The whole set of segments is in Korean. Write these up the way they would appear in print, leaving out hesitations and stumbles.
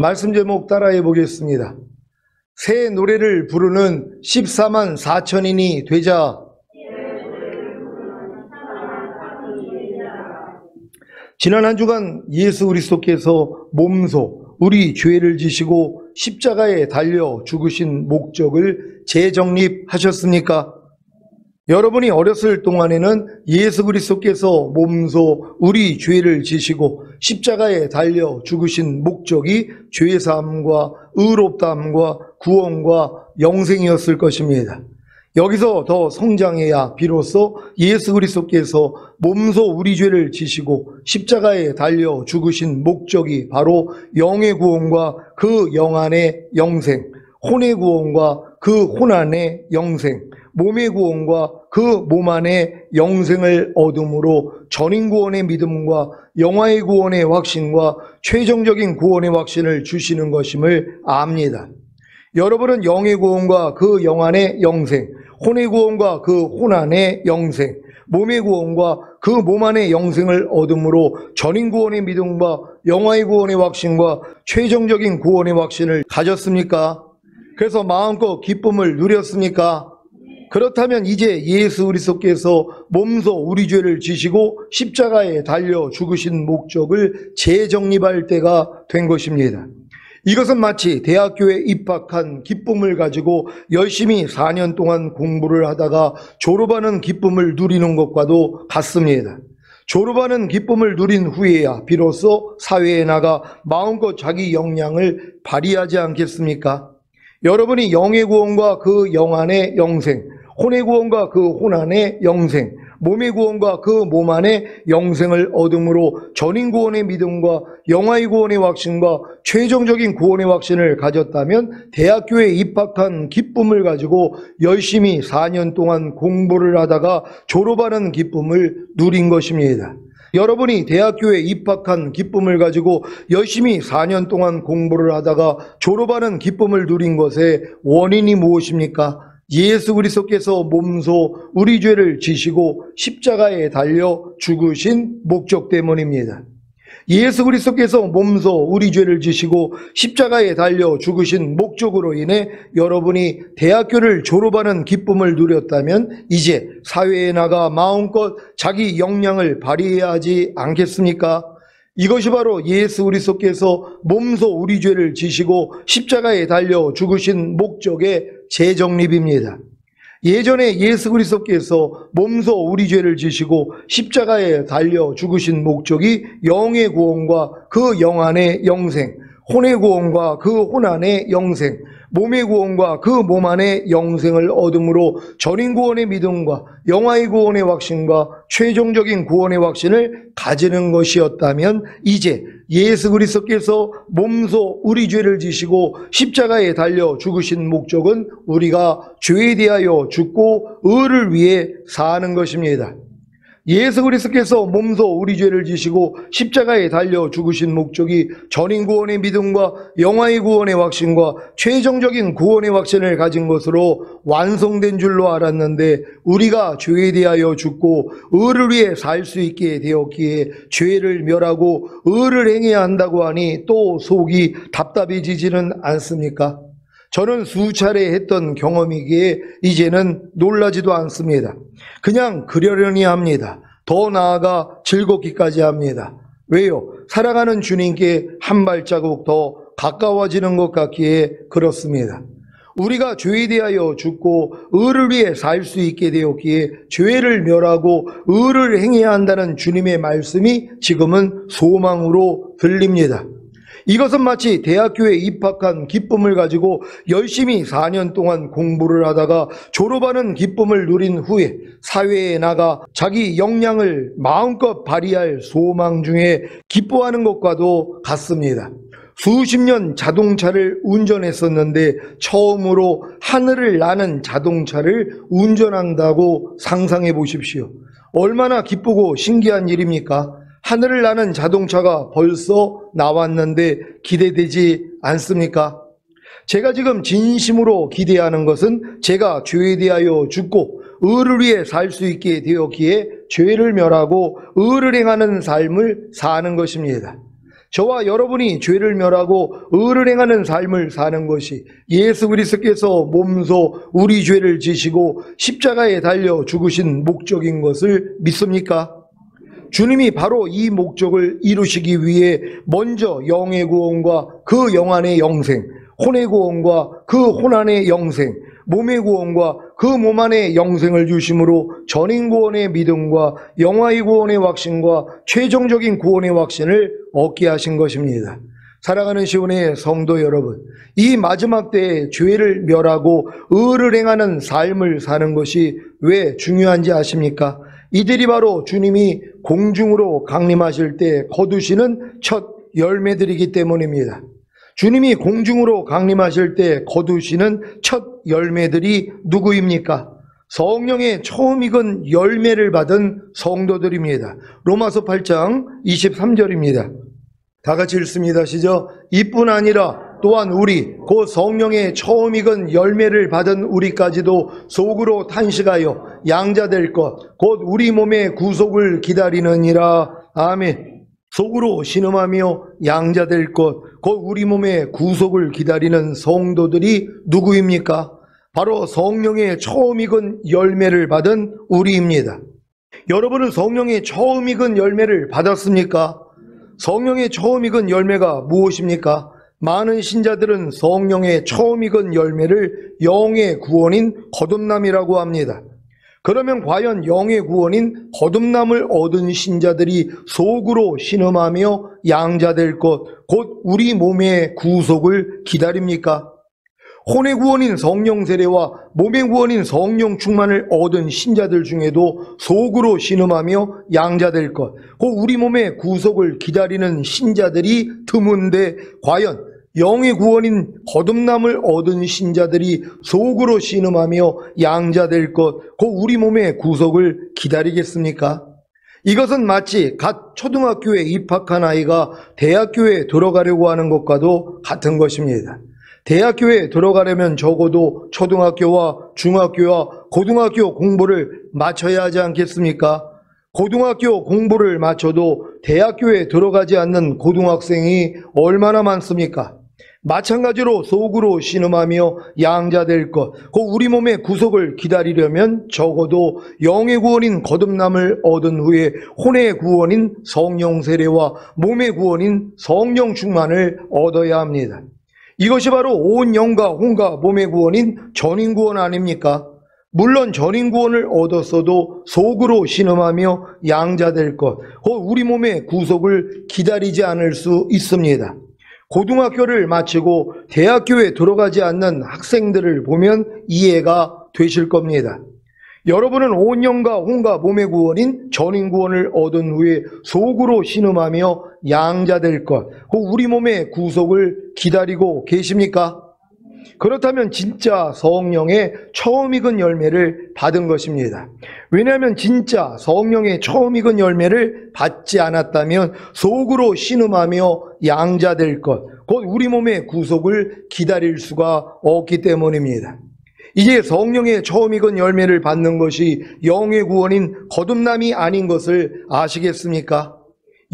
말씀 제목 따라해 보겠습니다. 새 노래를 부르는 14만 4천인이 되자. 지난 한 주간 예수 그리스도께서 몸소 우리 죄를 지시고 십자가에 달려 죽으신 목적을 재정립하셨습니까? 여러분이 어렸을 동안에는 예수 그리스도께서 몸소 우리 죄를 지시고 십자가에 달려 죽으신 목적이 죄사함과 의롭다함과 구원과 영생이었을 것입니다. 여기서 더 성장해야 비로소 예수 그리스도께서 몸소 우리 죄를 지시고 십자가에 달려 죽으신 목적이 바로 영의 구원과 그 영 안의 영생, 혼의 구원과 그 혼 안의 영생, 몸의 구원과 그 몸 안의 영생을 얻음으로 전인 구원의 믿음과 영화의 구원의 확신과 최종적인 구원의 확신을 주시는 것임을 압니다. 여러분은 영의 구원과 그 영 안의 영생, 혼의 구원과 그 혼 안의 영생, 몸의 구원과 그 몸 안의 영생을 얻음으로 전인 구원의 믿음과 영화의 구원의 확신과 최종적인 구원의 확신을 가졌습니까? 그래서 마음껏 기쁨을 누렸습니까? 그렇다면 이제 예수 그리스도께서 몸소 우리 죄를 지시고 십자가에 달려 죽으신 목적을 재정립할 때가 된 것입니다. 이것은 마치 대학교에 입학한 기쁨을 가지고 열심히 4년 동안 공부를 하다가 졸업하는 기쁨을 누리는 것과도 같습니다. 졸업하는 기쁨을 누린 후에야 비로소 사회에 나가 마음껏 자기 역량을 발휘하지 않겠습니까? 여러분이 영의 구원과 그 영 안의 영생, 혼의 구원과 그 혼 안의 영생, 몸의 구원과 그 몸 안의 영생을 얻음으로 전인 구원의 믿음과 영화의 구원의 확신과 최종적인 구원의 확신을 가졌다면 대학교에 입학한 기쁨을 가지고 열심히 4년 동안 공부를 하다가 졸업하는 기쁨을 누린 것입니다. 여러분이 대학교에 입학한 기쁨을 가지고 열심히 4년 동안 공부를 하다가 졸업하는 기쁨을 누린 것의 원인이 무엇입니까? 예수 그리스도께서 몸소 우리 죄를 지시고 십자가에 달려 죽으신 목적 때문입니다. 예수 그리스도께서 몸소 우리 죄를 지시고 십자가에 달려 죽으신 목적으로 인해 여러분이 대학교를 졸업하는 기쁨을 누렸다면 이제 사회에 나가 마음껏 자기 역량을 발휘해야 하지 않겠습니까? 이것이 바로 예수 그리스도께서 몸소 우리 죄를 지시고 십자가에 달려 죽으신 목적의 재정립입니다. 예전에 예수 그리스도께서 몸소 우리 죄를 지시고 십자가에 달려 죽으신 목적이 영의 구원과 그 영 안의 영생, 혼의 구원과 그 혼 안의 영생, 몸의 구원과 그 몸 안의 영생을 얻음으로 전인 구원의 믿음과 영화의 구원의 확신과 최종적인 구원의 확신을 가지는 것이었다면 이제 예수 그리스도께서 몸소 우리 죄를 지시고 십자가에 달려 죽으신 목적은 우리가 죄에 대하여 죽고 의를 위해 사는 것입니다. 예수 그리스도께서 몸소 우리 죄를 지시고 십자가에 달려 죽으신 목적이 전인 구원의 믿음과 영화의 구원의 확신과 최종적인 구원의 확신을 가진 것으로 완성된 줄로 알았는데 우리가 죄에 대하여 죽고 의를 위해 살 수 있게 되었기에 죄를 멸하고 의를 행해야 한다고 하니 또 속이 답답해지지는 않습니까? 저는 수차례 했던 경험이기에 이제는 놀라지도 않습니다. 그냥 그러려니 합니다. 더 나아가 즐겁기까지 합니다. 왜요? 살아가는 주님께 한 발자국 더 가까워지는 것 같기에 그렇습니다. 우리가 죄에 대하여 죽고 의를 위해 살 수 있게 되었기에 죄를 멸하고 의를 행해야 한다는 주님의 말씀이 지금은 소망으로 들립니다. 이것은 마치 대학교에 입학한 기쁨을 가지고 열심히 4년 동안 공부를 하다가 졸업하는 기쁨을 누린 후에 사회에 나가 자기 역량을 마음껏 발휘할 소망 중에 기뻐하는 것과도 같습니다. 수십 년 자동차를 운전했었는데 처음으로 하늘을 나는 자동차를 운전한다고 상상해 보십시오. 얼마나 기쁘고 신기한 일입니까? 하늘을 나는 자동차가 벌써 나왔는데 기대되지 않습니까? 제가 지금 진심으로 기대하는 것은 제가 죄에 대하여 죽고 의를 위해 살 수 있게 되었기에 죄를 멸하고 의를 행하는 삶을 사는 것입니다. 저와 여러분이 죄를 멸하고 의를 행하는 삶을 사는 것이 예수 그리스도께서 몸소 우리 죄를 지시고 십자가에 달려 죽으신 목적인 것을 믿습니까? 주님이 바로 이 목적을 이루시기 위해 먼저 영의 구원과 그 영 안의 영생, 혼의 구원과 그 혼 안의 영생, 몸의 구원과 그 몸 안의 영생을 주심으로 전인 구원의 믿음과 영화의 구원의 확신과 최종적인 구원의 확신을 얻게 하신 것입니다. 사랑하는 시온의 성도 여러분, 이 마지막 때에 죄를 멸하고 의를 행하는 삶을 사는 것이 왜 중요한지 아십니까? 이들이 바로 주님이 공중으로 강림하실 때 거두시는 첫 열매들이기 때문입니다. 주님이 공중으로 강림하실 때 거두시는 첫 열매들이 누구입니까? 성령의 처음 익은 열매를 받은 성도들입니다. 로마서 8장 23절입니다. 다 같이 읽습니다. 시작. 이뿐 아니라 또한 우리 곧 성령의 처음 익은 열매를 받은 우리까지도 속으로 탄식하여 양자될 것 곧 우리 몸의 구속을 기다리느니라. 아멘. 속으로 신음하며 양자될 것 곧 우리 몸의 구속을 기다리는 성도들이 누구입니까? 바로 성령의 처음 익은 열매를 받은 우리입니다. 여러분은 성령의 처음 익은 열매를 받았습니까? 성령의 처음 익은 열매가 무엇입니까? 많은 신자들은 성령의 처음 익은 열매를 영의 구원인 거듭남이라고 합니다. 그러면 과연 영의 구원인 거듭남을 얻은 신자들이 속으로 신음하며 양자될 것, 곧 우리 몸의 구속을 기다립니까? 혼의 구원인 성령 세례와 몸의 구원인 성령 충만을 얻은 신자들 중에도 속으로 신음하며 양자될 것, 곧 우리 몸의 구속을 기다리는 신자들이 드문데 과연 영의 구원인 거듭남을 얻은 신자들이 속으로 신음하며 양자될 것, 곧 우리 몸의 구속을 기다리겠습니까? 이것은 마치 갓 초등학교에 입학한 아이가 대학교에 들어가려고 하는 것과도 같은 것입니다. 대학교에 들어가려면 적어도 초등학교와 중학교와 고등학교 공부를 마쳐야 하지 않겠습니까? 고등학교 공부를 마쳐도 대학교에 들어가지 않는 고등학생이 얼마나 많습니까? 마찬가지로 속으로 신음하며 양자될 것, 곧 우리 몸의 구속을 기다리려면 적어도 영의 구원인 거듭남을 얻은 후에 혼의 구원인 성령 세례와 몸의 구원인 성령 충만을 얻어야 합니다. 이것이 바로 온 영과 혼과 몸의 구원인 전인 구원 아닙니까? 물론 전인 구원을 얻었어도 속으로 신음하며 양자될 것, 곧 우리 몸의 구속을 기다리지 않을 수 있습니다. 고등학교를 마치고 대학교에 들어가지 않는 학생들을 보면 이해가 되실 겁니다. 여러분은 온 영과 혼과 몸의 구원인 전인 구원을 얻은 후에 속으로 신음하며 양자될 것, 곧 우리 몸의 구속을 기다리고 계십니까? 그렇다면 진짜 성령의 처음 익은 열매를 받은 것입니다. 왜냐하면 진짜 성령의 처음 익은 열매를 받지 않았다면 속으로 신음하며 양자될 것, 곧 우리 몸의 구속을 기다릴 수가 없기 때문입니다. 이제 성령의 처음 익은 열매를 받는 것이 영의 구원인 거듭남이 아닌 것을 아시겠습니까?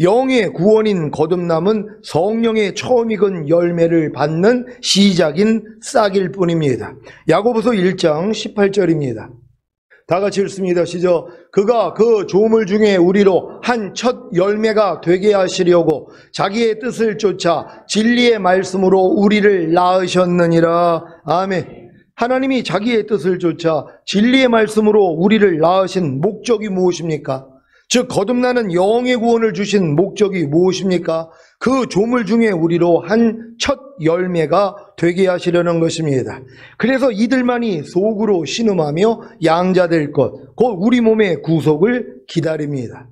영의 구원인 거듭남은 성령의 처음 익은 열매를 받는 시작인 싹일 뿐입니다. 야고보서 1장 18절입니다. 다 같이 읽습니다. 시작. 그가 그 조물 중에 우리로 한 첫 열매가 되게 하시려고 자기의 뜻을 쫓아 진리의 말씀으로 우리를 낳으셨느니라. 아멘. 하나님이 자기의 뜻을 쫓아 진리의 말씀으로 우리를 낳으신 목적이 무엇입니까? 즉 거듭나는 영의 구원을 주신 목적이 무엇입니까? 그 조물 중에 우리로 한 첫 열매가 되게 하시려는 것입니다. 그래서 이들만이 속으로 신음하며 양자될 것, 곧 우리 몸의 구속을 기다립니다.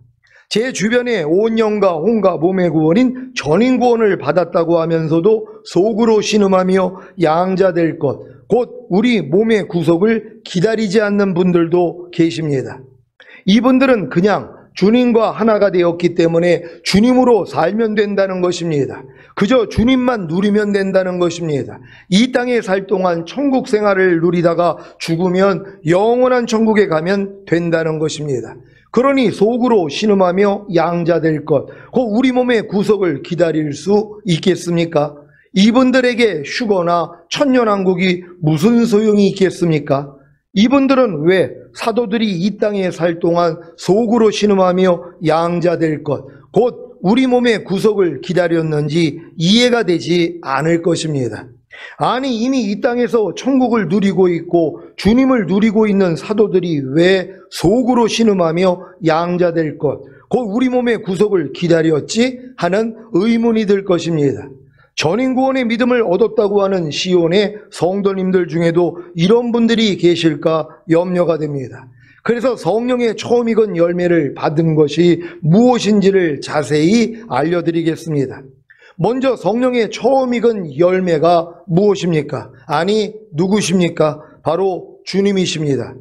제 주변에 온 영과 혼과 몸의 구원인 전인 구원을 받았다고 하면서도 속으로 신음하며 양자될 것, 곧 우리 몸의 구속을 기다리지 않는 분들도 계십니다. 이분들은 그냥 주님과 하나가 되었기 때문에 주님으로 살면 된다는 것입니다. 그저 주님만 누리면 된다는 것입니다. 이 땅에 살 동안 천국 생활을 누리다가 죽으면 영원한 천국에 가면 된다는 것입니다. 그러니 속으로 신음하며 양자될 것, 곧 우리 몸의 구속을 기다릴 수 있겠습니까? 이분들에게 휴거나 천년왕국이 무슨 소용이 있겠습니까? 이분들은 왜 사도들이 이 땅에 살 동안 속으로 신음하며 양자될 것, 곧 우리 몸의 구속을 기다렸는지 이해가 되지 않을 것입니다. 아니, 이미 이 땅에서 천국을 누리고 있고 주님을 누리고 있는 사도들이 왜 속으로 신음하며 양자될 것, 곧 우리 몸의 구속을 기다렸지 하는 의문이 들 것입니다. 전인구원의 믿음을 얻었다고 하는 시온의 성도님들 중에도 이런 분들이 계실까 염려가 됩니다. 그래서 성령의 처음 익은 열매를 받은 것이 무엇인지를 자세히 알려드리겠습니다. 먼저 성령의 처음 익은 열매가 무엇입니까? 아니, 누구십니까? 바로 주님이십니다.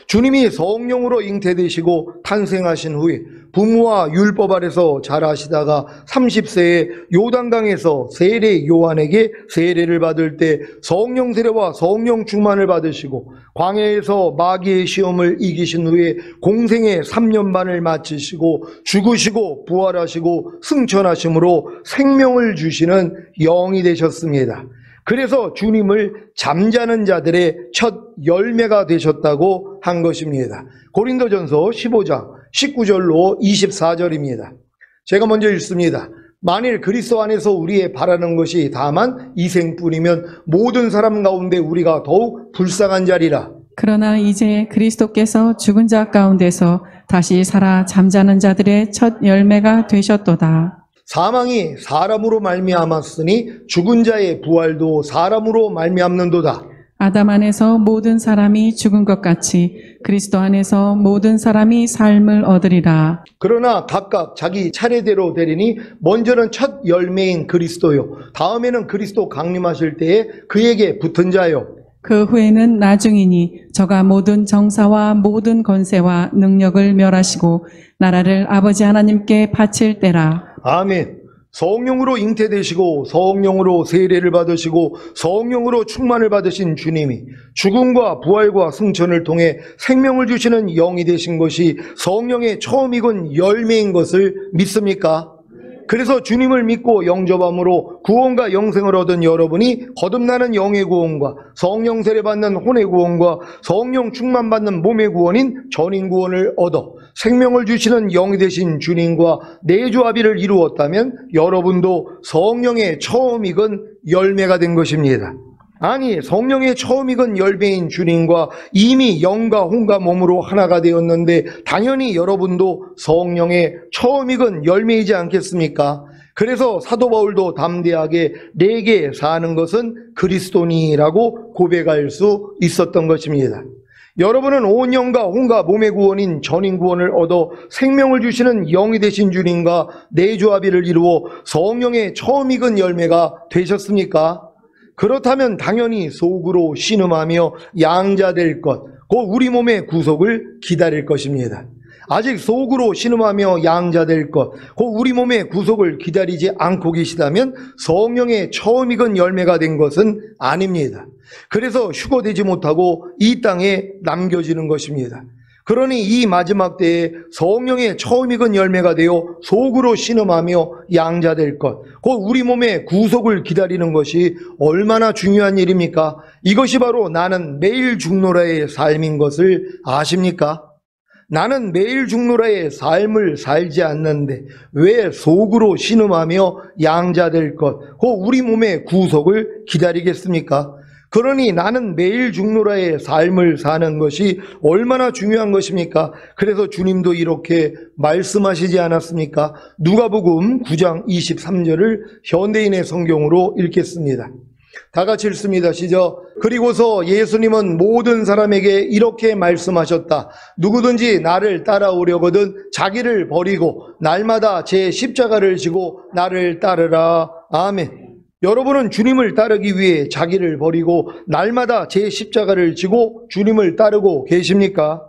주님이 성령으로 잉태되시고 탄생하신 후에 부모와 율법 아래서 자라시다가 30세에 요단강에서 세례 요한에게 세례를 받을 때 성령 세례와 성령 충만을 받으시고 광야에서 마귀의 시험을 이기신 후에 공생의 3년 반을 마치시고 죽으시고 부활하시고 승천하심으로 생명을 주시는 영이 되셨습니다. 그래서 주님을 잠자는 자들의 첫 열매가 되셨다고 한 것입니다. 고린도전서 15장 19절로 24절입니다. 제가 먼저 읽습니다. 만일 그리스도 안에서 우리의 바라는 것이 다만 이생뿐이면 모든 사람 가운데 우리가 더욱 불쌍한 자리라. 그러나 이제 그리스도께서 죽은 자 가운데서 다시 살아 잠자는 자들의 첫 열매가 되셨도다. 사망이 사람으로 말미암았으니 죽은 자의 부활도 사람으로 말미암는도다. 아담 안에서 모든 사람이 죽은 것 같이 그리스도 안에서 모든 사람이 삶을 얻으리라. 그러나 각각 자기 차례대로 되리니 먼저는 첫 열매인 그리스도요, 다음에는 그리스도 강림하실 때에 그에게 붙은 자요, 그 후에는 나중이니 저가 모든 정사와 모든 권세와 능력을 멸하시고 나라를 아버지 하나님께 바칠 때라. 아멘. 성령으로 잉태되시고 성령으로 세례를 받으시고 성령으로 충만을 받으신 주님이 죽음과 부활과 승천을 통해 생명을 주시는 영이 되신 것이 성령의 처음 익은 열매인 것을 믿습니까? 그래서 주님을 믿고 영접함으로 구원과 영생을 얻은 여러분이 거듭나는 영의 구원과 성령 세례 받는 혼의 구원과 성령 충만 받는 몸의 구원인 전인 구원을 얻어 생명을 주시는 영이 되신 주님과 내조합의를 이루었다면 여러분도 성령의 처음 익은 열매가 된 것입니다. 아니, 성령의 처음 익은 열매인 주님과 이미 영과 혼과 몸으로 하나가 되었는데 당연히 여러분도 성령의 처음 익은 열매이지 않겠습니까? 그래서 사도 바울도 담대하게 내게 사는 것은 그리스도니라고 고백할 수 있었던 것입니다. 여러분은 온 영과 혼과 몸의 구원인 전인 구원을 얻어 생명을 주시는 영이 되신 주님과 내조합의를 이루어 성령의 처음 익은 열매가 되셨습니까? 그렇다면 당연히 속으로 신음하며 양자될 것, 곧 우리 몸의 구속을 기다릴 것입니다. 아직 속으로 신음하며 양자될 것, 곧 우리 몸의 구속을 기다리지 않고 계시다면 성령의 처음 익은 열매가 된 것은 아닙니다. 그래서 휴거되지 못하고 이 땅에 남겨지는 것입니다. 그러니 이 마지막 때에 성령의 처음 익은 열매가 되어 속으로 신음하며 양자될 것, 곧 우리 몸의 구속을 기다리는 것이 얼마나 중요한 일입니까? 이것이 바로 나는 매일 죽노라의 삶인 것을 아십니까? 나는 매일 죽노라의 삶을 살지 않는데 왜 속으로 신음하며 양자될 것, 곧 우리 몸의 구속을 기다리겠습니까? 그러니 나는 매일 죽노라의 삶을 사는 것이 얼마나 중요한 것입니까? 그래서 주님도 이렇게 말씀하시지 않았습니까? 누가복음 9장 23절을 현대인의 성경으로 읽겠습니다. 다 같이 읽습니다. 시작. 그리고서 예수님은 모든 사람에게 이렇게 말씀하셨다. 누구든지 나를 따라오려거든 자기를 버리고 날마다 제 십자가를 지고 나를 따르라. 아멘. 여러분은 주님을 따르기 위해 자기를 버리고 날마다 제 십자가를 지고 주님을 따르고 계십니까?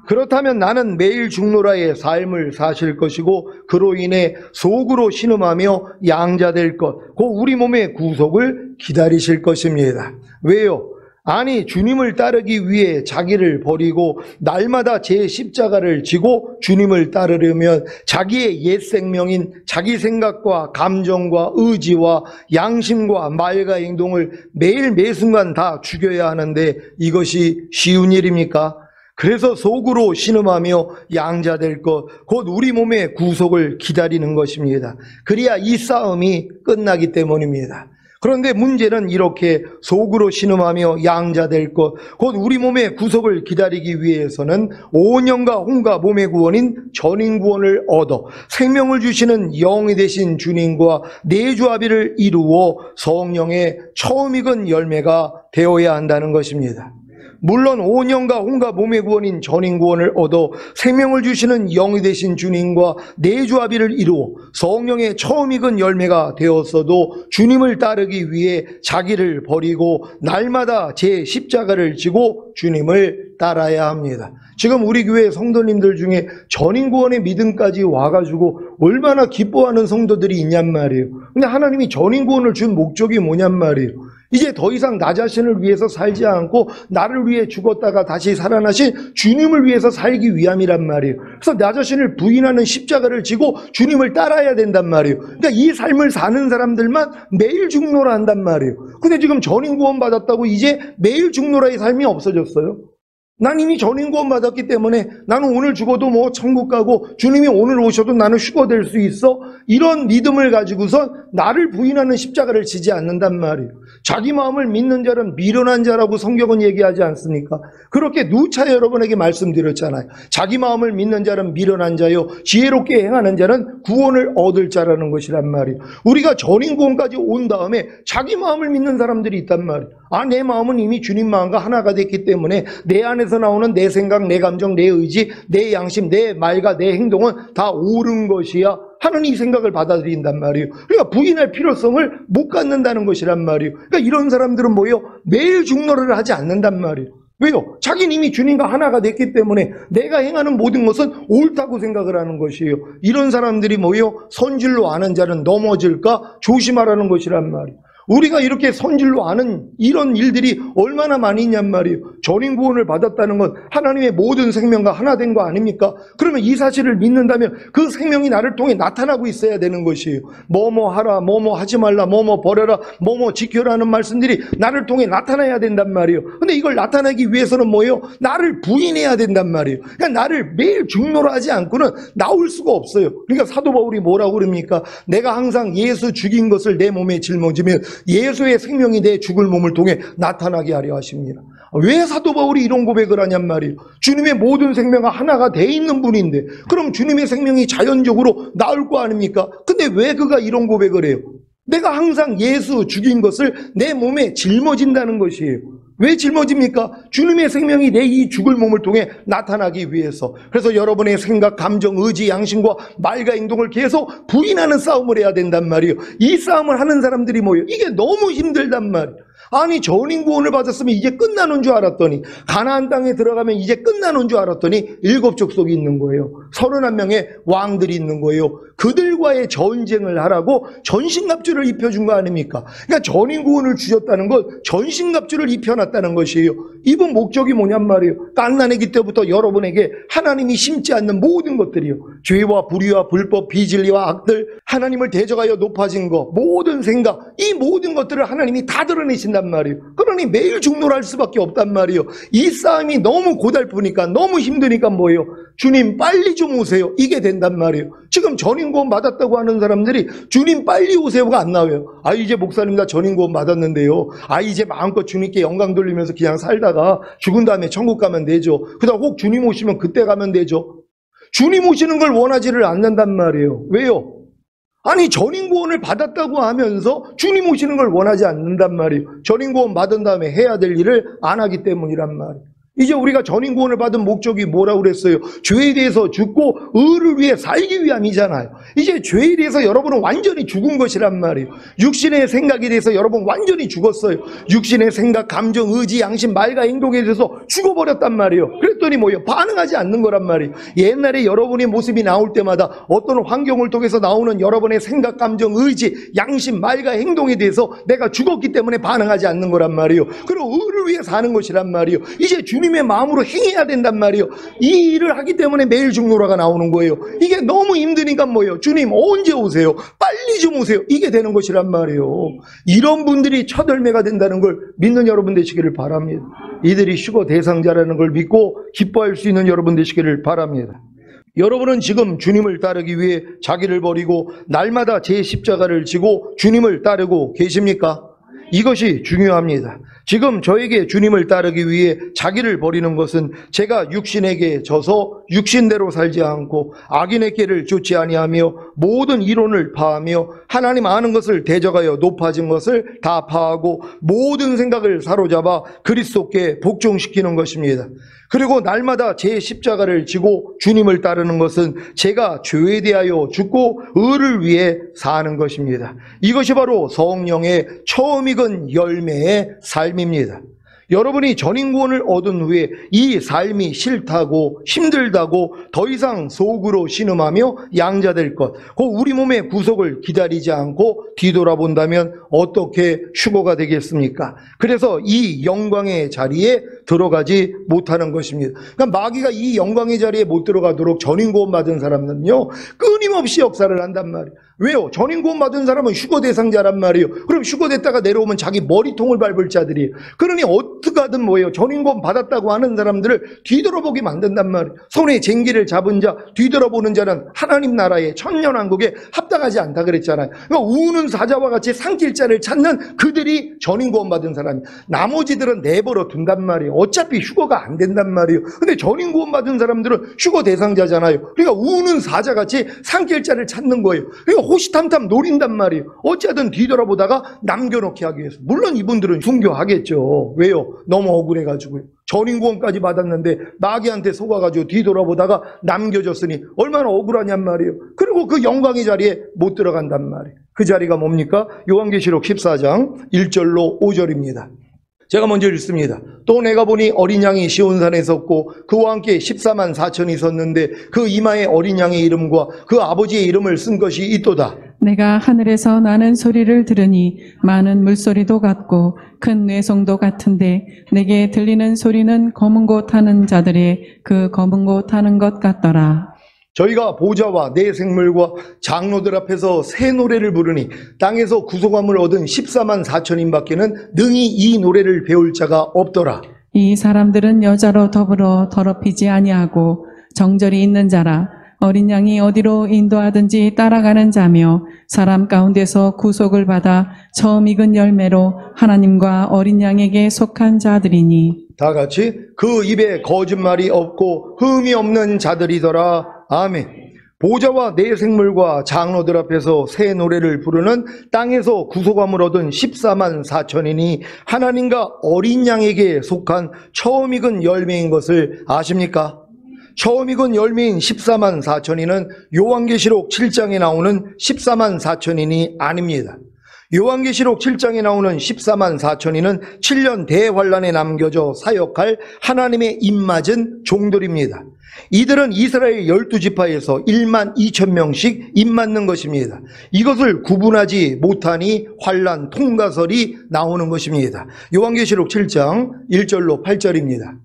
그렇다면 나는 매일 죽노라의 삶을 사실 것이고 그로 인해 속으로 신음하며 양자될 것, 곧 우리 몸의 구속을 기다리실 것입니다. 왜요? 아니, 주님을 따르기 위해 자기를 버리고 날마다 제 십자가를 지고 주님을 따르려면 자기의 옛 생명인 자기 생각과 감정과 의지와 양심과 말과 행동을 매일 매순간 다 죽여야 하는데 이것이 쉬운 일입니까? 그래서 속으로 신음하며 양자될 것, 곧 우리 몸의 구속을 기다리는 것입니다. 그래야 이 싸움이 끝나기 때문입니다. 그런데 문제는 이렇게 속으로 신음하며 양자될 것, 곧 우리 몸의 구속을 기다리기 위해서는 오년과 혼과 몸의 구원인 전인구원을 얻어 생명을 주시는 영이 되신 주님과 내주합의를 이루어 성령의 처음 익은 열매가 되어야 한다는 것입니다. 물론 오년과 혼과 몸의 구원인 전인구원을 얻어 생명을 주시는 영이 되신 주님과 내주합의를 이루어 성령의 처음 익은 열매가 되었어도 주님을 따르기 위해 자기를 버리고 날마다 제 십자가를 지고 주님을 따라야 합니다. 지금 우리 교회 성도님들 중에 전인구원의 믿음까지 와가지고 얼마나 기뻐하는 성도들이 있냔 말이에요. 근데 하나님이 전인구원을 준 목적이 뭐냔 말이에요. 이제 더 이상 나 자신을 위해서 살지 않고 나를 위해 죽었다가 다시 살아나신 주님을 위해서 살기 위함이란 말이에요. 그래서 나 자신을 부인하는 십자가를 지고 주님을 따라야 된단 말이에요. 그러니까 이 삶을 사는 사람들만 매일 죽노라 한단 말이에요. 근데 지금 전인 구원 받았다고 이제 매일 죽노라의 삶이 없어졌어요? 난 이미 전인 구원 받았기 때문에 나는 오늘 죽어도 뭐 천국 가고 주님이 오늘 오셔도 나는 휴거될 수 있어? 이런 믿음을 가지고선 나를 부인하는 십자가를 지지 않는단 말이에요. 자기 마음을 믿는 자는 미련한 자라고 성경은 얘기하지 않습니까? 그렇게 누차 여러분에게 말씀드렸잖아요. 자기 마음을 믿는 자는 미련한 자요 지혜롭게 행하는 자는 구원을 얻을 자라는 것이란 말이에요. 우리가 전인 구원까지 온 다음에 자기 마음을 믿는 사람들이 있단 말이에요. 아, 내 마음은 이미 주님 마음과 하나가 됐기 때문에 내 안에서 나오는 내 생각, 내 감정, 내 의지, 내 양심, 내 말과 내 행동은 다 옳은 것이야 하는 이 생각을 받아들인단 말이에요. 그러니까 부인할 필요성을 못 갖는다는 것이란 말이에요. 그러니까 이런 사람들은 뭐예요? 매일 중노를 하지 않는단 말이에요. 왜요? 자기는 이미 주님과 하나가 됐기 때문에 내가 행하는 모든 것은 옳다고 생각을 하는 것이에요. 이런 사람들이 뭐예요? 선질로 아는 자는 넘어질까 조심하라는 것이란 말이에요. 우리가 이렇게 선질로 아는 이런 일들이 얼마나 많이 있냔 말이에요. 전인 구원을 받았다는 건 하나님의 모든 생명과 하나 된 거 아닙니까? 그러면 이 사실을 믿는다면 그 생명이 나를 통해 나타나고 있어야 되는 것이에요. 뭐뭐 하라, 뭐뭐 하지 말라, 뭐뭐 버려라, 뭐뭐 지켜라는 말씀들이 나를 통해 나타나야 된단 말이에요. 근데 이걸 나타내기 위해서는 뭐예요? 나를 부인해야 된단 말이에요. 그러니까 나를 매일 중노라 하지 않고는 나올 수가 없어요. 그러니까 사도 바울이 뭐라고 그럽니까? 내가 항상 예수 죽인 것을 내 몸에 짊어지면 예수의 생명이 내 죽을 몸을 통해 나타나게 하려 하십니다. 왜 사도 바울이 이런 고백을 하냔 말이에요. 주님의 모든 생명과 하나가 돼 있는 분인데 그럼 주님의 생명이 자연적으로 나올 거 아닙니까? 근데 왜 그가 이런 고백을 해요? 내가 항상 예수 죽인 것을 내 몸에 짊어진다는 것이에요. 왜 짊어집니까? 주님의 생명이 내 이 죽을 몸을 통해 나타나기 위해서. 그래서 여러분의 생각, 감정, 의지, 양심과 말과 행동을 계속 부인하는 싸움을 해야 된단 말이에요. 이 싸움을 하는 사람들이 뭐예요? 이게 너무 힘들단 말이에요. 아니, 전인 구원을 받았으면 이제 끝나는 줄 알았더니, 가나안 땅에 들어가면 이제 끝나는 줄 알았더니 7 족속이 있는 거예요. 31명의 왕들이 있는 거예요. 그들과의 전쟁을 하라고 전신갑주를 입혀준 거 아닙니까? 그러니까 전인 구원을 주셨다는 건 전신갑주를 입혀놨다는 것이에요. 입은 목적이 뭐냔 말이에요. 갓난아기 때부터 여러분에게 하나님이 심지 않는 모든 것들이요. 죄와 불의와 불법, 비진리와 악들, 하나님을 대적하여 높아진 것, 모든 생각, 이 모든 것들을 하나님이 다 드러내신단 말이에요. 그러니 매일 중노할 수밖에 없단 말이에요. 이 싸움이 너무 고달프니까, 너무 힘드니까 뭐예요? 주님 빨리 좀 오세요. 이게 된단 말이에요. 지금 전인구원 받았다고 하는 사람들이 주님 빨리 오세요가 안 나와요. 아, 이제 목사님 나 전인구원 받았는데요. 아, 이제 마음껏 주님께 영광 돌리면서 그냥 살다가 죽은 다음에 천국 가면 되죠. 그다음 혹 주님 오시면 그때 가면 되죠. 주님 오시는 걸 원하지를 않는단 말이에요. 왜요? 아니, 전인구원을 받았다고 하면서 주님 오시는 걸 원하지 않는단 말이에요. 전인구원 받은 다음에 해야 될 일을 안 하기 때문이란 말이에요. 이제 우리가 전인구원을 받은 목적이 뭐라고 그랬어요? 죄에 대해서 죽고 의를 위해 살기 위함이잖아요. 이제 죄에 대해서 여러분은 완전히 죽은 것이란 말이에요. 육신의 생각에 대해서 여러분 완전히 죽었어요. 육신의 생각, 감정, 의지, 양심, 말과 행동에 대해서 죽어버렸단 말이에요. 그랬더니 뭐예요? 반응하지 않는 거란 말이에요. 옛날에 여러분의 모습이 나올 때마다 어떤 환경을 통해서 나오는 여러분의 생각, 감정, 의지, 양심, 말과 행동에 대해서 내가 죽었기 때문에 반응하지 않는 거란 말이에요. 그리고 의를 위해 사는 것이란 말이에요. 이제 주님의 마음으로 행해야 된단 말이에요. 이 일을 하기 때문에 매일 중노라가 나오는 거예요. 이게 너무 힘드니까 뭐예요? 주님 언제 오세요? 빨리 좀 오세요. 이게 되는 것이란 말이에요. 이런 분들이 첫 열매가 된다는 걸 믿는 여러분 되시기를 바랍니다. 이들이 휴거 대상자라는 걸 믿고 기뻐할 수 있는 여러분 되시기를 바랍니다. 여러분은 지금 주님을 따르기 위해 자기를 버리고 날마다 제 십자가를 지고 주님을 따르고 계십니까? 이것이 중요합니다. 지금 저에게 주님을 따르기 위해 자기를 버리는 것은 제가 육신에게 져서 육신대로 살지 않고 악인의 길을 쫓지 아니하며 모든 이론을 파하며 하나님 아는 것을 대적하여 높아진 것을 다 파하고 모든 생각을 사로잡아 그리스도께 복종시키는 것입니다. 그리고 날마다 제 십자가를 지고 주님을 따르는 것은 제가 죄에 대하여 죽고 의를 위해 사는 것입니다. 이것이 바로 성령의 처음 익은 열매의 삶입니다. 여러분이 전인구원을 얻은 후에 이 삶이 싫다고 힘들다고 더 이상 속으로 신음하며 양자될 것, 그 우리 몸의 구속을 기다리지 않고 뒤돌아본다면 어떻게 휴거가 되겠습니까? 그래서 이 영광의 자리에 들어가지 못하는 것입니다. 그러니까 마귀가 이 영광의 자리에 못 들어가도록 전인구원 받은 사람은요 끊임없이 역사를 한단 말이에요. 왜요? 전인구원 받은 사람은 휴거 대상자란 말이에요. 그럼 휴거됐다가 내려오면 자기 머리통을 밟을 자들이에요. 그러니 어떻게 하든 뭐예요? 전인구원 받았다고 하는 사람들을 뒤돌아보게 만든단 말이에요. 손에 쟁기를 잡은 자, 뒤돌아보는 자는 하나님 나라의 천년왕국에 합당하지 않다 그랬잖아요. 그러니까 우는 사자와 같이 상길자를 찾는 그들이 전인구원 받은 사람이에요. 나머지들은 내버려 둔단 말이에요. 어차피 휴거가 안 된단 말이에요. 근데 전인구원 받은 사람들은 휴거 대상자잖아요. 그러니까 우는 사자같이 상길자를 찾는 거예요. 그러니까 호시탐탐 노린단 말이에요. 어찌하든 뒤돌아보다가 남겨놓게 하기 위해서. 물론 이분들은 순교하겠죠. 왜요? 너무 억울해가지고요. 전인구원까지 받았는데 마귀한테 속아가지고 뒤돌아보다가 남겨졌으니 얼마나 억울하냔 말이에요. 그리고 그 영광의 자리에 못 들어간단 말이에요. 그 자리가 뭡니까? 요한계시록 14장 1절로 5절입니다. 제가 먼저 읽습니다. 또 내가 보니 어린 양이 시온산에 섰고 그와 함께 14만 4천이 섰는데 그 이마에 어린 양의 이름과 그 아버지의 이름을 쓴 것이 있도다. 내가 하늘에서 나는 소리를 들으니 많은 물소리도 같고 큰 뇌성도 같은데 내게 들리는 소리는 검은 곳 타는 자들의 그 검은 곳 타는 것 같더라. 저희가 보좌와 내 생물과 장로들 앞에서 새 노래를 부르니 땅에서 구속함을 얻은 14만 4천인 밖에는 능히 이 노래를 배울 자가 없더라. 이 사람들은 여자로 더불어 더럽히지 아니하고 정절이 있는 자라. 어린 양이 어디로 인도하든지 따라가는 자며 사람 가운데서 구속을 받아 처음 익은 열매로 하나님과 어린 양에게 속한 자들이니. 다 같이 그 입에 거짓말이 없고 흠이 없는 자들이더라. 아멘. 보좌와 내 생물과 장로들 앞에서 새 노래를 부르는 땅에서 구속함을 얻은 14만 4천이니 하나님과 어린 양에게 속한 처음 익은 열매인 것을 아십니까? 처음 익은 열매인 14만 4천이는 요한계시록 7장에 나오는 14만 4천인이 아닙니다. 요한계시록 7장에 나오는 14만 4천인은 7년 대환란에 남겨져 사역할 하나님의 입맞은 종들입니다. 이들은 이스라엘 12지파에서 1만 2천 명씩 입맞는 것입니다. 이것을 구분하지 못하니 환란 통가설이 나오는 것입니다. 요한계시록 7장 1절로 8절입니다.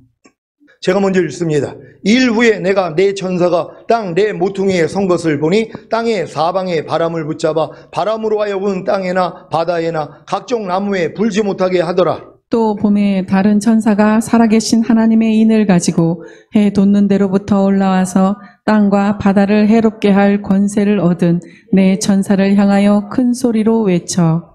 제가 먼저 읽습니다. 일 후에 내가 내 천사가 땅 내 모퉁이에 선 것을 보니 땅의 사방에 바람을 붙잡아 바람으로 하여금 땅에나 바다에나 각종 나무에 불지 못하게 하더라. 또 봄에 다른 천사가 살아계신 하나님의 인을 가지고 해 돋는 데로부터 올라와서 땅과 바다를 해롭게 할 권세를 얻은 내 천사를 향하여 큰 소리로 외쳐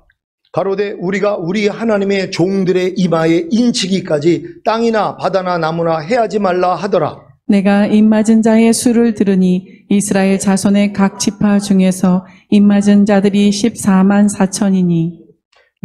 가로되 우리가 우리 하나님의 종들의 이마에 인치기까지 땅이나 바다나 나무나 해하지 말라 하더라. 내가 입맞은 자의 수를 들으니 이스라엘 자손의 각 지파 중에서 입맞은 자들이 14만 4천이니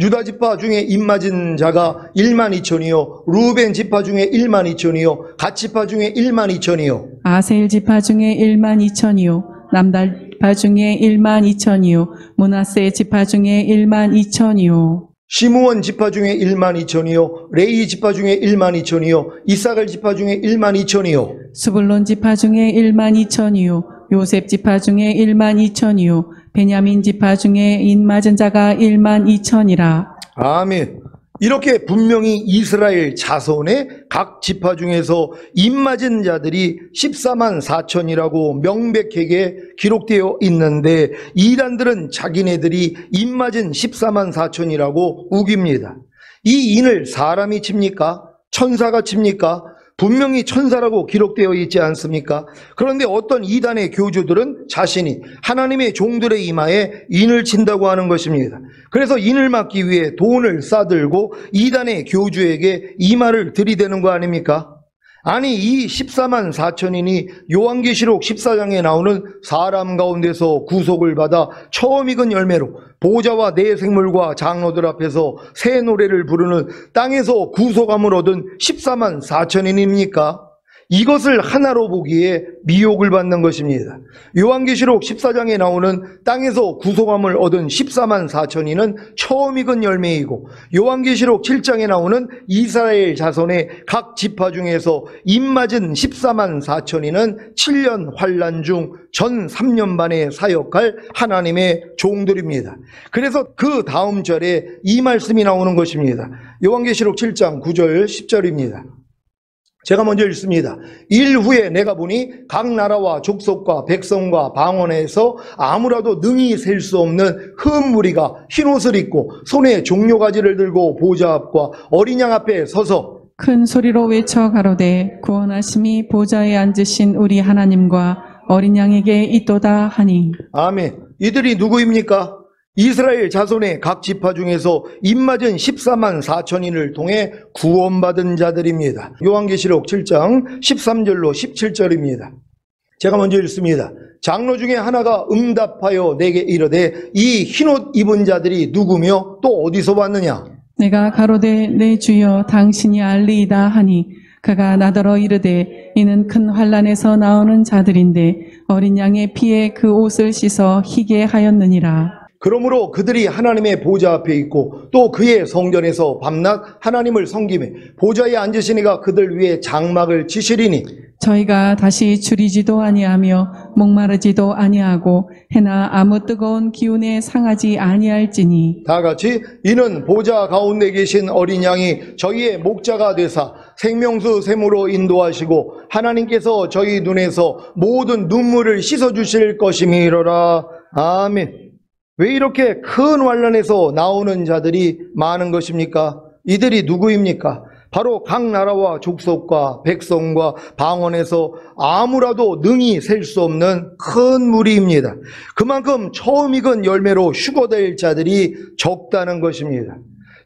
유다 지파 중에 입맞은 자가 1만 2천이요 루벤 지파 중에 1만 2천이요 갓 지파 중에 1만 2천이요 아셀 지파 중에 1만 2천이요 남달 지파 중에 1만 2천이요 므낫세 지파 중에 1만 2천이요 시므온 지파 중에 1만 2천이요 레위 지파 중에 1만 2천이요 이사갈 지파 중에 1만 2천이요 스불론 지파 중에 1만 2천이요 요셉 지파 중에 1만 2천이요 베냐민 지파 중에 입맞은 자가 1만 2천이라. 아멘. 이렇게 분명히 이스라엘 자손의 각 지파 중에서 입맞은 자들이 14만 4천이라고 명백하게 기록되어 있는데 이단들은 자기네들이 입맞은 14만 4천이라고 우깁니다. 이 인을 사람이 칩니까? 천사가 칩니까? 분명히 천사라고 기록되어 있지 않습니까? 그런데 어떤 이단의 교주들은 자신이 하나님의 종들의 이마에 인을 친다고 하는 것입니다. 그래서 인을 막기 위해 돈을 싸들고 이단의 교주에게 이마를 들이대는 거 아닙니까? 아니 이 14만 4천인이 요한계시록 14장에 나오는 사람 가운데서 구속을 받아 처음 익은 열매로 보좌와 네 생물과 장로들 앞에서 새 노래를 부르는 땅에서 구속함을 얻은 14만 4천인입니까? 이것을 하나로 보기에 미혹을 받는 것입니다. 요한계시록 14장에 나오는 땅에서 구속함을 얻은 14만 4천인은 처음 익은 열매이고 요한계시록 7장에 나오는 이스라엘 자손의 각 지파 중에서 입맞은 14만 4천인은 7년 환난 중 전 3년 반에 사역할 하나님의 종들입니다. 그래서 그 다음 절에 이 말씀이 나오는 것입니다. 요한계시록 7장 9절 10절입니다. 제가 먼저 읽습니다. 일 후에 내가 보니 각 나라와 족속과 백성과 방언에서 아무라도 능히 셀 수 없는 큰 무리가 흰옷을 입고 손에 종려가지를 들고 보좌 앞과 어린 양 앞에 서서 큰 소리로 외쳐 가로되 구원하심이 보좌에 앉으신 우리 하나님과 어린 양에게 있도다 하니. 아멘. 이들이 누구입니까? 이스라엘 자손의 각 지파 중에서 입맞은 14만 4천인을 통해 구원받은 자들입니다. 요한계시록 7장 13절로 17절입니다. 제가 먼저 읽습니다. 장로 중에 하나가 응답하여 내게 이르되 이 흰옷 입은 자들이 누구며 또 어디서 왔느냐? 내가 가로되 내 주여 당신이 알리이다 하니 그가 나더러 이르되 이는 큰 환난에서 나오는 자들인데 어린 양의 피에 그 옷을 씻어 희게 하였느니라. 그러므로 그들이 하나님의 보좌 앞에 있고 또 그의 성전에서 밤낮 하나님을 섬기며 보좌에 앉으시니가 그들 위에 장막을 치시리니 저희가 다시 줄이지도 아니하며 목마르지도 아니하고 해나 아무 뜨거운 기운에 상하지 아니할지니. 다 같이 이는 보좌 가운데 계신 어린 양이 저희의 목자가 되사 생명수 샘으로 인도하시고 하나님께서 저희 눈에서 모든 눈물을 씻어주실 것임이로라. 아멘. 왜 이렇게 큰 환난에서 나오는 자들이 많은 것입니까? 이들이 누구입니까? 바로 각 나라와 족속과 백성과 방언에서 아무라도 능히 셀 수 없는 큰 무리입니다. 그만큼 처음 익은 열매로 휴거될 자들이 적다는 것입니다.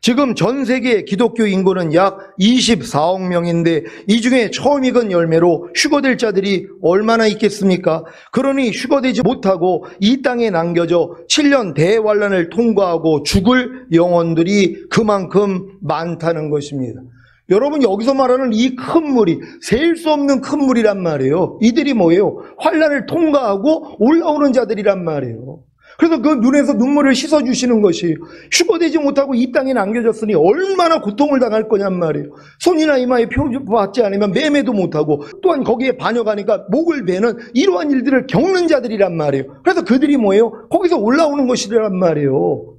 지금 전 세계 기독교 인구는 약 24억 명인데 이 중에 처음 익은 열매로 휴거될 자들이 얼마나 있겠습니까? 그러니 휴거되지 못하고 이 땅에 남겨져 7년 대환란을 통과하고 죽을 영혼들이 그만큼 많다는 것입니다. 여러분 여기서 말하는 이 큰 무리, 셀 수 없는 큰 무리란 말이에요. 이들이 뭐예요? 환란을 통과하고 올라오는 자들이란 말이에요. 그래서 그 눈에서 눈물을 씻어주시는 것이에요. 휴거되지 못하고 이 땅에 남겨졌으니 얼마나 고통을 당할 거냔 말이에요. 손이나 이마에 표받지 않으면 매매도 못하고 또한 거기에 반역하니까 목을 베는 이러한 일들을 겪는 자들이란 말이에요. 그래서 그들이 뭐예요? 거기서 올라오는 것이란 말이에요.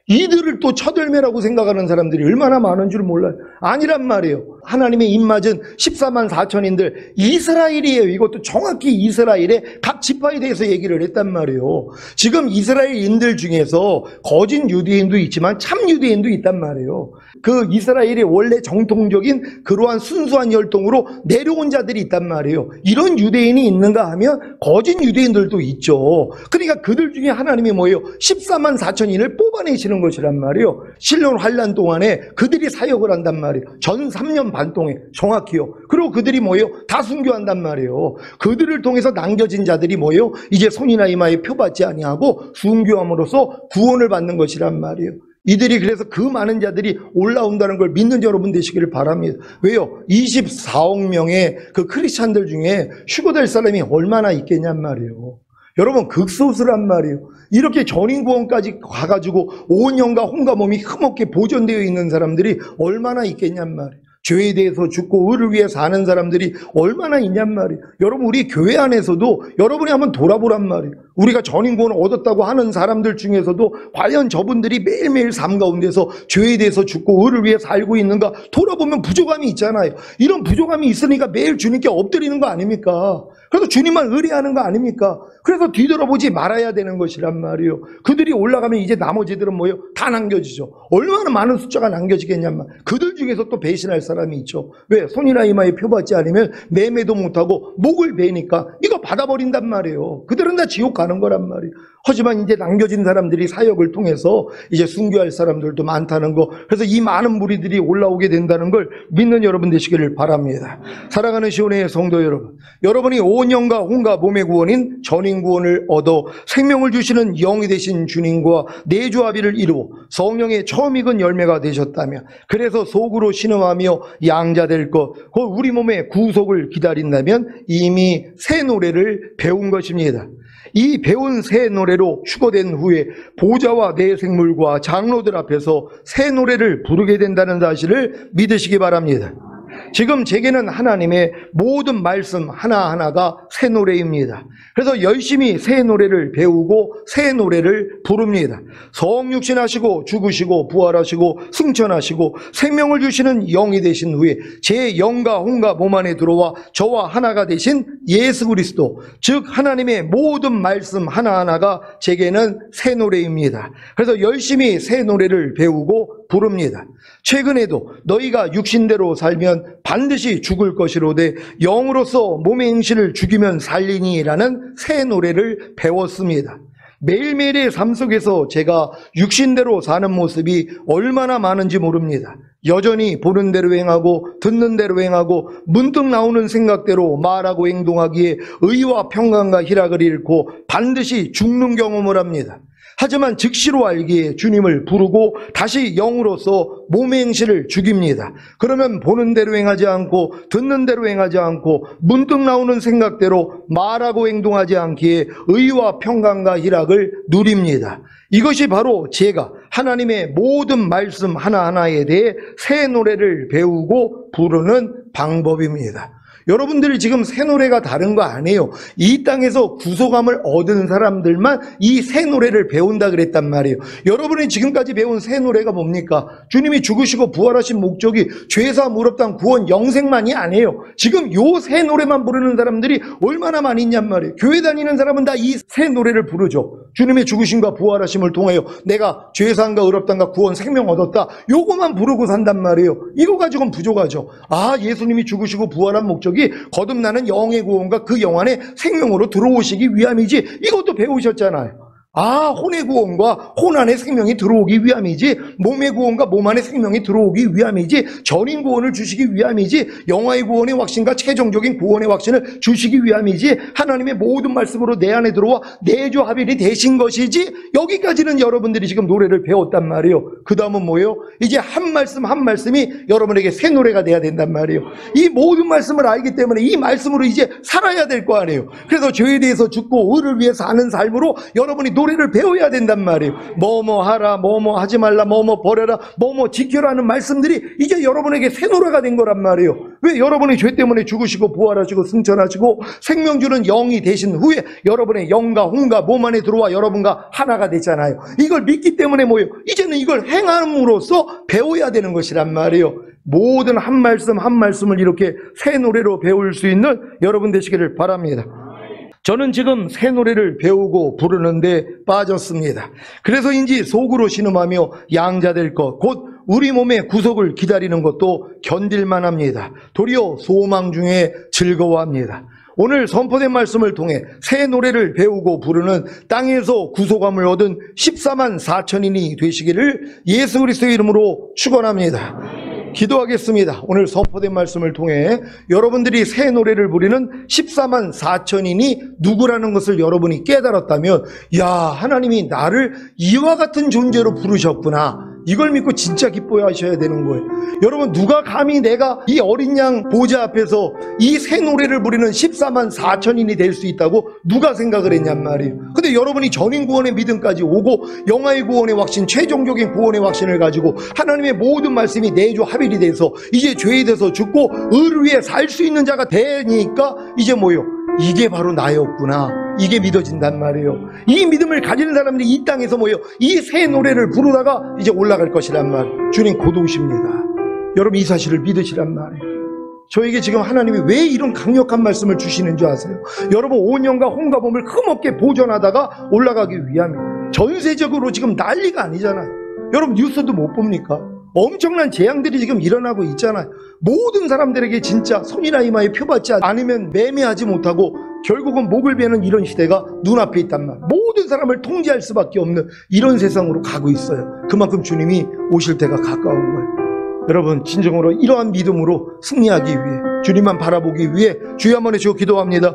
이들을 또 첫열매라고 생각하는 사람들이 얼마나 많은 줄 몰라요. 아니란 말이에요. 하나님의 입맞은 14만 4천인들 이스라엘이에요. 이것도 정확히 이스라엘의 각 지파에 대해서 얘기를 했단 말이에요. 지금 이스라엘인들 중에서 거짓 유대인도 있지만 참 유대인도 있단 말이에요. 그 이스라엘의 원래 정통적인 그러한 순수한 혈통으로 내려온 자들이 있단 말이에요. 이런 유대인이 있는가 하면 거짓 유대인들도 있죠. 그러니까 그들 중에 하나님이 뭐예요? 14만 4천인을 뽑아내시는 것이란 말이에요. 실론 환란 동안에 그들이 사역을 한단 말이에요. 전 3년 반 동안 정확히요. 그리고 그들이 뭐예요? 다 순교한단 말이에요. 그들을 통해서 남겨진 자들이 뭐예요? 이제 손이나 이마에 표받지 아니하고 순교함으로써 구원을 받는 것이란 말이에요. 이들이 그래서 그 많은 자들이 올라온다는 걸 믿는 여러분 되시기를 바랍니다. 왜요? 24억 명의 그 크리스찬들 중에 휴거될 사람이 얼마나 있겠냔 말이에요. 여러분 극소수란 말이에요. 이렇게 전인구원까지 가가지고 온 영과 혼과 몸이 흠없게 보존되어 있는 사람들이 얼마나 있겠냔 말이에요. 죄에 대해서 죽고 의를 위해 사는 사람들이 얼마나 있냔 말이에요. 여러분 우리 교회 안에서도 여러분이 한번 돌아보란 말이에요. 우리가 전인구원을 얻었다고 하는 사람들 중에서도 과연 저분들이 매일매일 삶 가운데서 죄에 대해서 죽고 의를 위해 살고 있는가 돌아보면 부족함이 있잖아요. 이런 부족함이 있으니까 매일 주님께 엎드리는 거 아닙니까? 그래서 주님만 의뢰하는 거 아닙니까? 그래서 뒤돌아보지 말아야 되는 것이란 말이에요. 그들이 올라가면 이제 나머지들은 뭐예요? 다 남겨지죠. 얼마나 많은 숫자가 남겨지겠냔 말. 그들 중에서 또 배신할 사람이 있죠. 왜? 손이나 이마에 표받지 않으면 매매도 못하고 목을 베니까 이거 받아버린단 말이에요. 그들은 다 지옥 가는 거란 말이에요. 하지만 이제 남겨진 사람들이 사역을 통해서 이제 순교할 사람들도 많다는 거. 그래서 이 많은 무리들이 올라오게 된다는 걸 믿는 여러분 되시기를 바랍니다. 사랑하는 시온의 성도 여러분, 여러분이 온 영과 혼과 몸의 구원인 전인구원을 얻어 생명을 주시는 영이 되신 주님과 내조합의를 이루어 성령의 처음 익은 열매가 되셨다며, 그래서 속으로 신음하며 양자될 것, 곧 우리 몸의 구속을 기다린다면 이미 새 노래를 배운 것입니다. 이 배운 새 노래로 휴거된 후에 보좌와 내 생물과 장로들 앞에서 새 노래를 부르게 된다는 사실을 믿으시기 바랍니다. 지금 제게는 하나님의 모든 말씀 하나하나가 새 노래입니다. 그래서 열심히 새 노래를 배우고 새 노래를 부릅니다. 성육신하시고 죽으시고 부활하시고 승천하시고 생명을 주시는 영이 되신 후에 제 영과 혼과 몸 안에 들어와 저와 하나가 되신 예수 그리스도, 즉 하나님의 모든 말씀 하나하나가 제게는 새 노래입니다. 그래서 열심히 새 노래를 배우고 부릅니다. 최근에도 너희가 육신대로 살면 반드시 죽을 것이로되 영으로서 몸의 행실을 죽이면 살리니라는 새 노래를 배웠습니다. 매일매일의 삶 속에서 제가 육신대로 사는 모습이 얼마나 많은지 모릅니다. 여전히 보는 대로 행하고 듣는 대로 행하고 문득 나오는 생각대로 말하고 행동하기에 의와 평강과 희락을 잃고 반드시 죽는 경험을 합니다. 하지만 즉시로 알기에 주님을 부르고 다시 영으로서 몸의 행실을 죽입니다. 그러면 보는 대로 행하지 않고 듣는 대로 행하지 않고 문득 나오는 생각대로 말하고 행동하지 않기에 의와 평강과 희락을 누립니다. 이것이 바로 제가 하나님의 모든 말씀 하나하나에 대해 새 노래를 배우고 부르는 방법입니다. 여러분들이 지금 새 노래가 다른 거 아니에요. 이 땅에서 구속함을 얻은 사람들만 이 새 노래를 배운다 그랬단 말이에요. 여러분이 지금까지 배운 새 노래가 뭡니까? 주님이 죽으시고 부활하신 목적이 죄사함 의롭다함 구원 영생만이 아니에요. 지금 요 새 노래만 부르는 사람들이 얼마나 많이 있냔 말이에요. 교회 다니는 사람은 다 이 새 노래를 부르죠. 주님의 죽으심과 부활하심을 통하여 내가 죄사함과 의롭다함과 구원 생명 얻었다. 요거만 부르고 산단 말이에요. 이거 가지고는 부족하죠. 아, 예수님이 죽으시고 부활한 목적이 거듭나는 영의 구원과 그 영 안에 생명으로 들어오시기 위함이지. 이것도 배우셨잖아요. 아, 혼의 구원과 혼 안에 생명이 들어오기 위함이지, 몸의 구원과 몸 안에 생명이 들어오기 위함이지, 전인 구원을 주시기 위함이지, 영화의 구원의 확신과 최종적인 구원의 확신을 주시기 위함이지, 하나님의 모든 말씀으로 내 안에 들어와 내조 합일이 되신 것이지. 여기까지는 여러분들이 지금 노래를 배웠단 말이에요. 그 다음은 뭐예요? 이제 한 말씀 한 말씀이 여러분에게 새 노래가 돼야 된단 말이에요. 이 모든 말씀을 알기 때문에 이 말씀으로 이제 살아야 될 거 아니에요. 그래서 죄에 대해서 죽고 의를 위해 사는 삶으로 여러분이 노래를 배워야 된단 말이에요. 뭐뭐 하라, 뭐뭐 하지 말라, 뭐뭐 버려라, 뭐뭐 지켜라는 말씀들이 이제 여러분에게 새 노래가 된 거란 말이에요. 왜? 여러분이 죄 때문에 죽으시고 부활하시고 승천하시고 생명 주는 영이 되신 후에 여러분의 영과 혼과 몸 안에 들어와 여러분과 하나가 됐잖아요. 이걸 믿기 때문에 뭐예요? 이제는 이걸 행함으로써 배워야 되는 것이란 말이에요. 모든 한 말씀 한 말씀을 이렇게 새 노래로 배울 수 있는 여러분 되시기를 바랍니다. 저는 지금 새 노래를 배우고 부르는데 빠졌습니다. 그래서인지 속으로 신음하며 양자될 것, 곧 우리 몸의 구속을 기다리는 것도 견딜만 합니다. 도리어 소망 중에 즐거워합니다. 오늘 선포된 말씀을 통해 새 노래를 배우고 부르는 땅에서 구속함을 얻은 14만 4천인이 되시기를 예수 그리스도의 이름으로 축원합니다. 기도하겠습니다. 오늘 선포된 말씀을 통해 여러분들이 새 노래를 부르는 14만 4천인이 누구라는 것을 여러분이 깨달았다면, 야, 하나님이 나를 이와 같은 존재로 부르셨구나. 이걸 믿고 진짜 기뻐하셔야 되는 거예요. 여러분, 누가 감히 내가 이 어린 양 보좌 앞에서 이 새 노래를 부르는 14만 4천인이 될 수 있다고 누가 생각을 했냔 말이에요. 근데 여러분이 전인 구원의 믿음까지 오고 영화의 구원의 확신, 최종적인 구원의 확신을 가지고 하나님의 모든 말씀이 내조 합일이 돼서 이제 죄에 대해서 죽고 의를 위해 살 수 있는 자가 되니까 이제 뭐요? 이게 바로 나였구나. 이게 믿어진단 말이에요. 이 믿음을 가지는 사람들이 이 땅에서 뭐요? 이 새 노래를 부르다가 이제 올라갈 것이란 말. 주님 곧 오십니다. 여러분 이 사실을 믿으시란 말이에요. 저에게 지금 하나님이 왜 이런 강력한 말씀을 주시는 줄 아세요? 여러분 5년간 홍가범을 흠없게 보존하다가 올라가기 위함이에요. 전세적으로 지금 난리가 아니잖아요. 여러분 뉴스도 못 봅니까? 엄청난 재앙들이 지금 일어나고 있잖아요. 모든 사람들에게 진짜 손이나 이마에 표받지 않으면 매매하지 못하고 결국은 목을 베는 이런 시대가 눈앞에 있단 말. 모든 사람을 통제할 수밖에 없는 이런 세상으로 가고 있어요. 그만큼 주님이 오실 때가 가까운 거예요. 여러분 진정으로 이러한 믿음으로 승리하기 위해, 주님만 바라보기 위해 주여 한번 해주시고 기도합니다.